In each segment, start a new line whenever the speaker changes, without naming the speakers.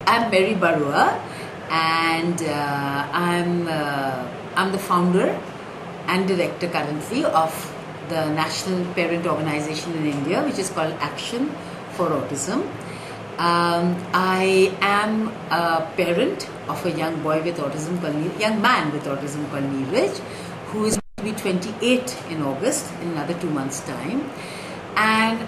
I'm Mary Barua, and I'm the founder and director currently of the national parent organization in India, which is called Action for Autism. I am a parent of a young boy with autism, young man with autism called Neeraj, who is going to be 28 in August, in another 2 months' time. And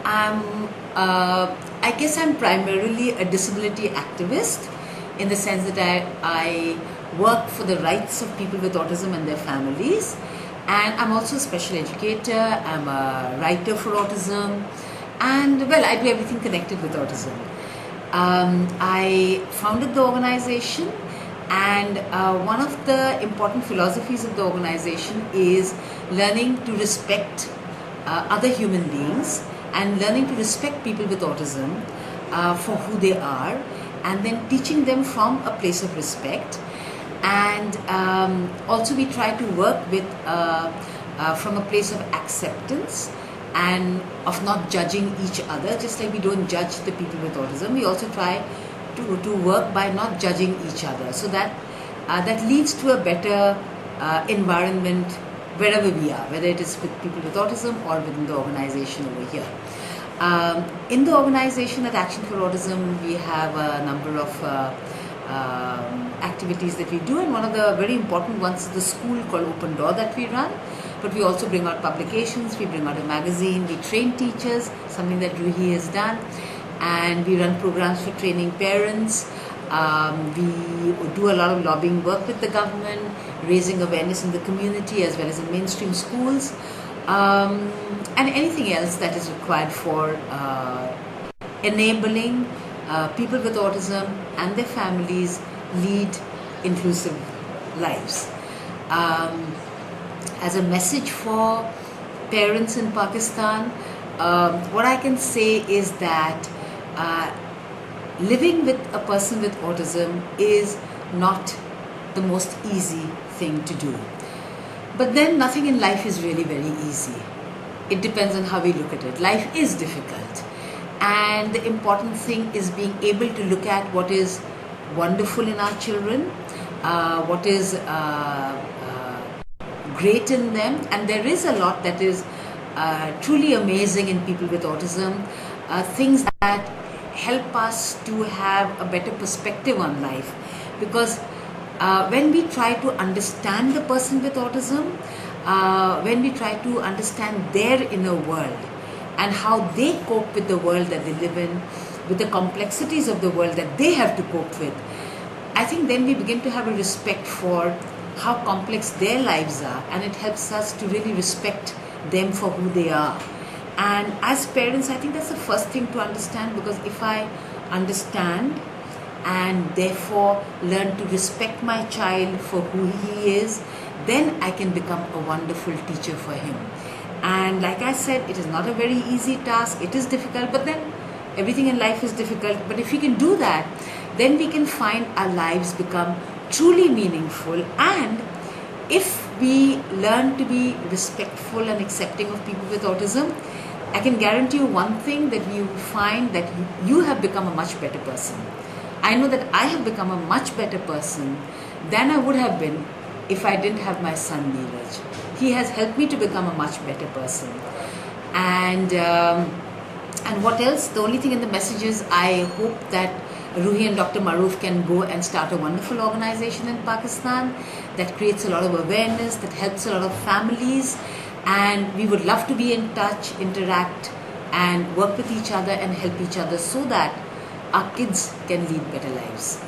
I guess I'm primarily a disability activist in the sense that I work for the rights of people with autism and their families. And I'm also a special educator, I'm a writer for autism, and well, I do everything connected with autism. I founded the organization, and one of the important philosophies of the organization is learning to respect other human beings and learning to respect people with autism for who they are, and then teaching them from a place of respect. And also we try to work with from a place of acceptance and of not judging each other. Just like we don't judge the people with autism, we also try to work by not judging each other, so that that leads to a better environment wherever we are, whether it is with people with autism or within the organization over here. In the organization at Action for Autism, we have a number of activities that we do, and one of the very important ones is the school called Open Door that we run. But we also bring out publications, we bring out a magazine, we train teachers, something that Ruhi has done, and we run programs for training parents. We do a lot of lobbying work with the government, raising awareness in the community as well as in mainstream schools, and anything else that is required for enabling people with autism and their families lead inclusive lives. As a message for parents in Pakistan, what I can say is that living with a person with autism is not the most easy thing to do. But then nothing in life is really very easy. It depends on how we look at it. Life is difficult. And the important thing is being able to look at what is wonderful in our children, what is great in them. And there is a lot that is truly amazing in people with autism, things that help us to have a better perspective on life. Because when we try to understand the person with autism, when we try to understand their inner world and how they cope with the world that they live in, with the complexities of the world that they have to cope with, I think then we begin to have a respect for how complex their lives are, and it helps us to really respect them for who they are. And as parents, I think that's the first thing to understand, because if I understand and therefore learn to respect my child for who he is, then I can become a wonderful teacher for him. And like I said, it is not a very easy task, it is difficult, but then everything in life is difficult. But if we can do that, then we can find our lives become truly meaningful. And if we learn to be respectful and accepting of people with autism, I can guarantee you one thing, that you find that you have become a much better person. I know that I have become a much better person than I would have been if I didn't have my son Neeraj. He has helped me to become a much better person. And what else? The only thing in the message is, I hope that Ruhi and Dr. Maroof can go and start a wonderful organization in Pakistan that creates a lot of awareness, that helps a lot of families. And we would love to be in touch, interact, and work with each other and help each other, so that our kids can lead better lives.